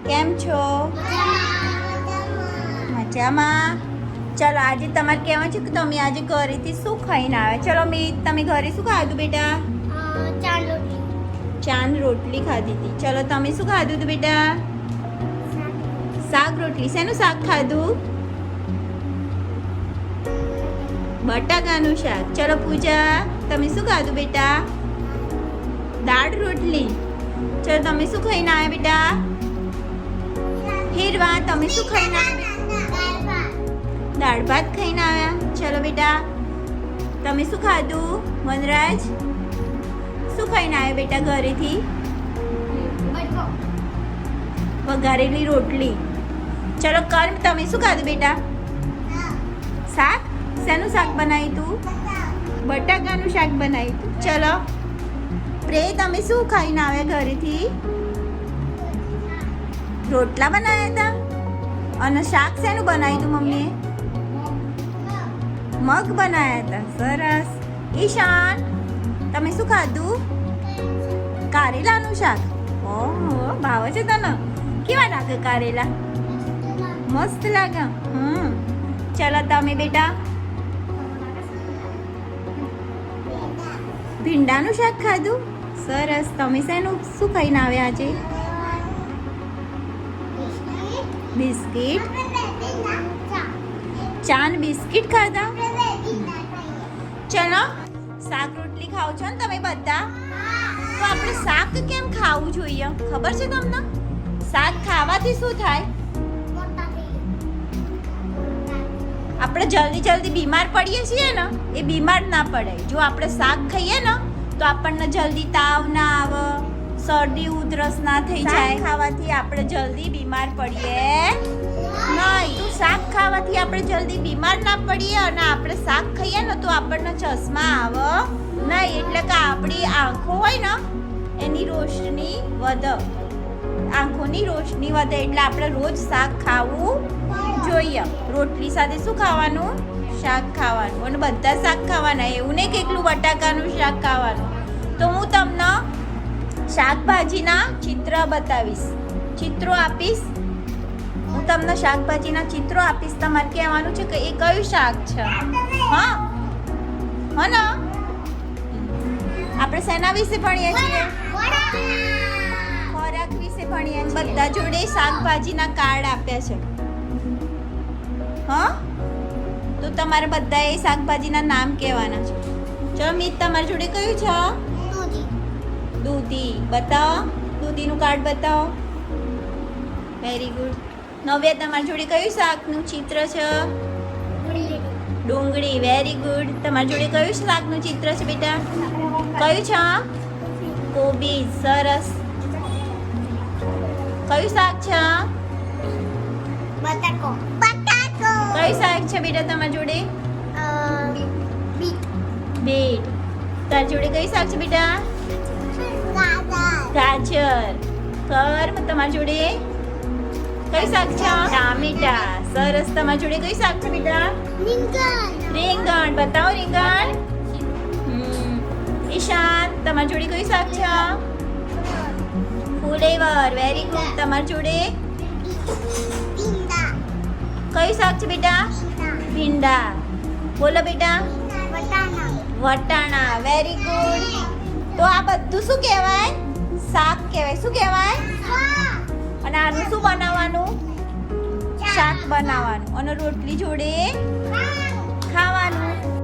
કેમ છો? મજામાં. ચલો આજે તમારે કહેવાનું છે કે તમે આજે ઘરેથી શું ખાઈને આવ્યા? ચલો તમે ઘરે શું ખાધું બેટા? ચાંદ રોટલી ખાધી હતી. ચલો તમે શું ખાધું હતું બેટા? શાક રોટલી. શેનું શાક ખાધું? બટાકાનું શાક. ચલો પૂજા તમે શું ખાધું બેટા? દાળ રોટલી. ચલો તમે શું ખાઈને આવ્યા બેટા? હીરવા તમે શું ખાઈને આવ્યા? દાળ ભાત ખાઈને આવ્યા. ચલો બેટા તમે શું ખાધું? વનરાજ શું ખાઈને આવ્યા બેટા ઘરેથી? વઘારેલી રોટલી. ચલો કર્મ તમે શું ખાધું બેટા? શાક. શેનું શાક બનાવ્યું તું? બટાકાનું શાક બનાવ્યું તું. ચલો પ્રે તમે શું ખાઈને આવ્યા ઘરેથી? રોટલા બનાવ્યા હતા. અને શાક શેનું બનાવ્યું તું મમ્મીએ? મગ બનાવ્યા હતા. સરસ. ઈશાન તમે શું ખાધું? કારેલાનું શાક. ઓહો ભાવે છે તને? કેવા લાગે કારેલા? મસ્ત લાગે. ચલો તમે બેટા ભીંડાનું શાક ખાધું. સરસ. તમે શેનું શું ખાઈને આવ્યા આજે? બિસ્કિટ. ચાન બિસ્કિટ ખાધા. ચલો શાક રોટલી ખાવ છો ને તમે બધા? તો આપણે શાક કેમ ખાવું જોઈએ ખબર છે તમને? શાક ખાવાથી શું થાય? આપણે જલ્દી બીમાર પડીએ છીએ ને એ બીમાર ના પડે. જો આપણે શાક ખાઈએ ને તો આપણને જલ્દી તાવ ના આવે, શરદી ઉધરસ ના થઈ જાય. ખાવાથી આપણે જલ્દી બીમાર પડીએ નહીં. તો શાક ખાવાથી આપણે જલ્દી બીમાર ના પડીએ અને આપણે શાક ખાઈએ ને તો આપણને ચશ્મા આવે નહીં. એટલે કે આપણી આંખો હોય ને એની રોશની વધે. આંખોની રોશની વધે એટલે આપણે રોજ શાક ખાવું જોઈએ. રોટલી સાથે શું ખાવાનું? શાક ખાવાનું. અને બધા શાક ખાવાના. એવું નહીં કે એકલું બટાકાનું શાક ખાવાનું. તો હું તમને શાકભાજીના ચિત્ર બતાવીશ, ચિત્રો આપીશ. હું તમને શાકભાજીના ચિત્રો આપીશ. તમારે કહેવાનું છે કે એ કયું શાક છે. હા ને આપણે શેના વિશે ભણીએ છીએ? ખોરાક વિશે ભણીએ છીએ. બધા જોડે શાકભાજીના કાર્ડ આપ્યા છે. હા તો તમારે બધાએ શાકભાજીના નામ કહેવાના છે. ચલો મિત તમારી જોડે કયું છે? દૂધી. બતાવો દૂધીનું કાર્ડ બતાવો. Very good. નવ્યા તમારી જોડે કયું શાકનું ચિત્ર છે? ડુંગળી. Very good. તમારી જોડે કયું શાકનું ચિત્ર છે બેટા? કયું છે? કોબી. સરસ. કયું શાક છે? બટાકો. કયું શાક છે બેટા તમારી જોડે? બીટ. તારી જોડે કયું શાક છે બેટા? ગાજર. કર્મ તમારી જોડે કયું શાક છે? ટામેટા. સરસ. તમારી જોડે કયું શાક છે બેટા? રીંગણ. બતાવો રીંગણ. ઈશાન તમારી જોડે કયું શાક છે? ફુલેવર. Very good. તમારી જોડે કયું શાક છે બેટા? ભીંડા. બોલો બેટા. વટાણા. Very good. તો આ બધું શું કહેવાય? શાક કહેવાય. શું કહેવાય? અને આનું શું બનાવવાનું? શાક બનાવવાનું. અને રોટલી જોડે